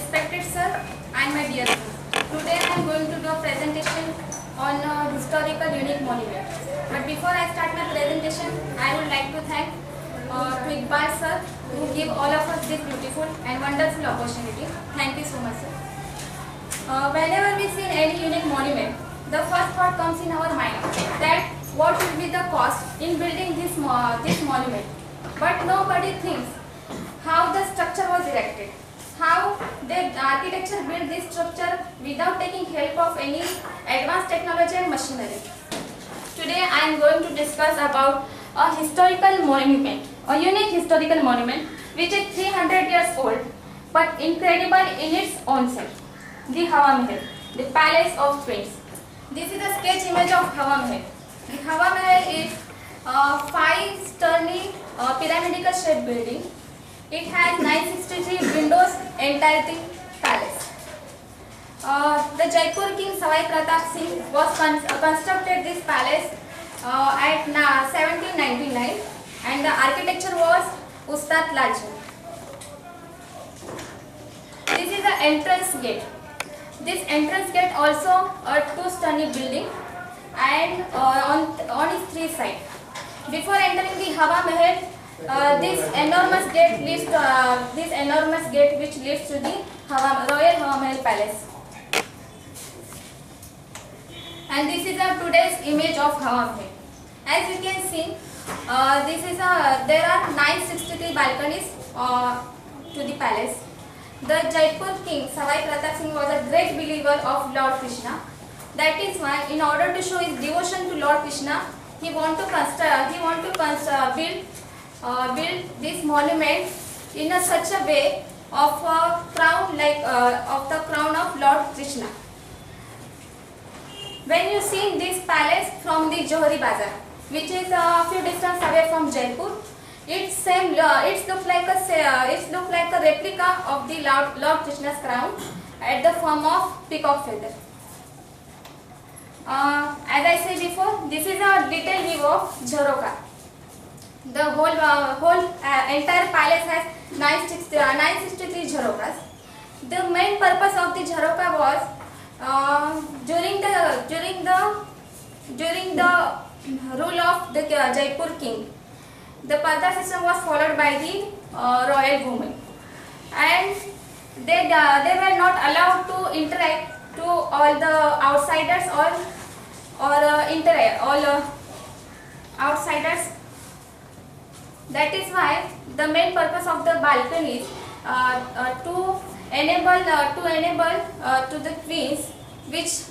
respected sir and my dear sir. Today I am going to do a presentation on a historical unique monument. But before I start my presentation, I would like to thank to Iqbal sir who give all of us this beautiful and wonderful opportunity. Thank you so much sir. Whenever we see any unique monument, the first thought comes in our mind that what will be the cost in building this monument. But nobody thinks how the structure was erected, how the architecture built this structure without taking help of any advanced technology and machinery. Today I am going to discuss about a historical monument, a unique historical monument which is 300 years old but incredible in its own self. The Hawa Mahal, the Palace of Twins. This is a sketch image of Hawa Mahal. The Hawa Mahal is a 5-story pyramidal shaped building. It has 963 windows entire the palace. The Jaipur king Savai Pratap Singh was constructed this palace at 1799 and the architecture was Ustad Lalchand. This is the entrance gate. This entrance gate also a 2-story building and on its 3 sides. Before entering the Hawa Mahal, this enormous gate which leads to the Royal Hawa Mahal Palace. And this is today's image of Hawa Mahal. As you can see, there are 963 balconies to the palace. The Jaipur king Savai Pratap Singh was a great believer of Lord Krishna. That is why, in order to show his devotion to Lord Krishna, he want to build this monument in such a way of a crown of the crown of Lord Krishna. When you see this palace from the Johari Bazar, which is a few distance away from Jaipur, it looks like a replica of the Lord Krishna's crown at the form of peacock feather. As I said before, this is a detailed view of Jharoka. The whole entire palace has 963 Jharokas. The main purpose of the Jharoka was during the rule of the Jaipur king. The Parda system was followed by the royal women, and they were not allowed to interact to all the outsiders outsiders. That is why the main purpose of the balcony is to enable to the queens which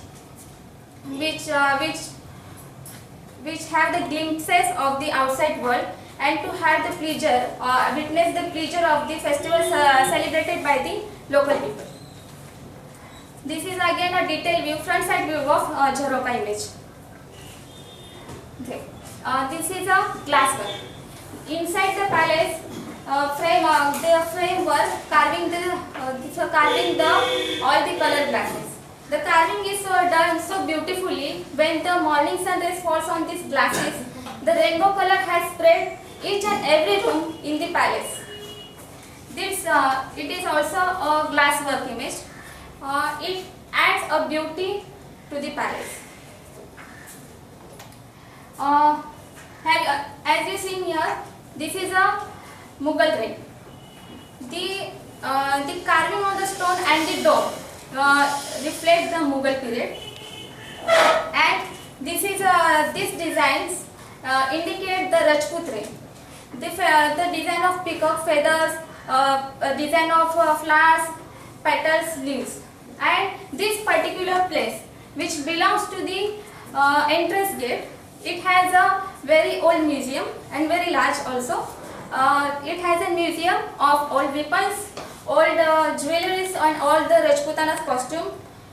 have the glimpses of the outside world and to have the pleasure witness the pleasure of the festival celebrated by the local people. This is again a detailed view, front side view of Jharoka image. Okay. This is a glass work. Inside the palace framework carving all the colored glasses. The carving is done so beautifully. When the morning sun rays falls on these glasses, the rainbow color has spread each and every room in the palace. It is also a glass work image. It adds a beauty to the palace. As you see here, this is a Mughal reign. The carving on the stone and the dome reflect the Mughal period, and these designs indicate the Rajput reign. The design of peacock feathers, design of flowers, petals, leaves, and this particular place, which belongs to the entrance gate, it has a very old museum and very large also. It has a museum of old weapons, old jewelries and all the Rajputanas costume,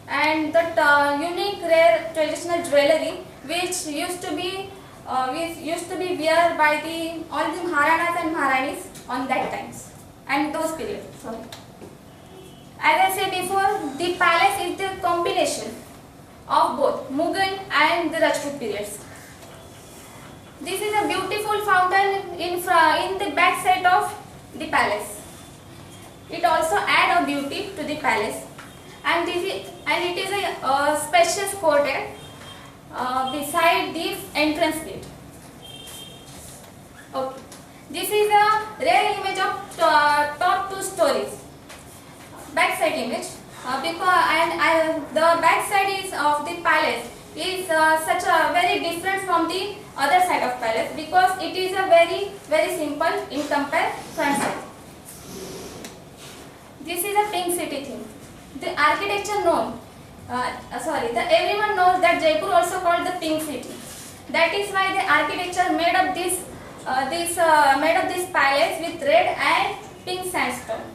and the unique rare traditional jewelry which used to be wear by all the Maharanas and Maharanis on that times and those periods. Sorry. As I said before, the palace is the combination of both Mughal and the Rajput periods. This is a beautiful fountain in the back side of the palace. It also add a beauty to the palace, and it is a spacious courtyard beside the entrance gate. Okay. This is a rare image of top two stories. Backside image. The backside is of the palace is such a very different from the other side of palace, because it is a very simple in compare front side. This is a pink city theme. The architecture known, everyone knows that Jaipur also called the pink city. That is why the architecture made up this palace with red and pink sandstone.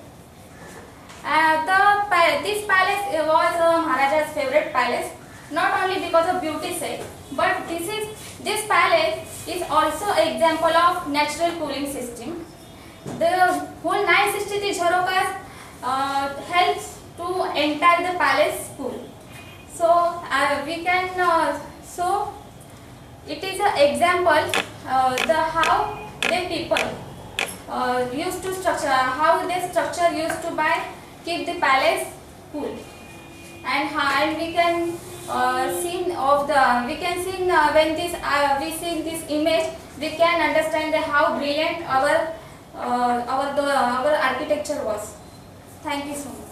This palace was Maharaja's favorite palace, not only because of beauty sake, but this palace is also an example of natural cooling system. The whole 963 jharokas helps to enter the palace cool. So it is an example how the people used to structure, how the structure used to keep the palace cool, and we can when we see this image, we can understand how brilliant our architecture was. Thank you so much.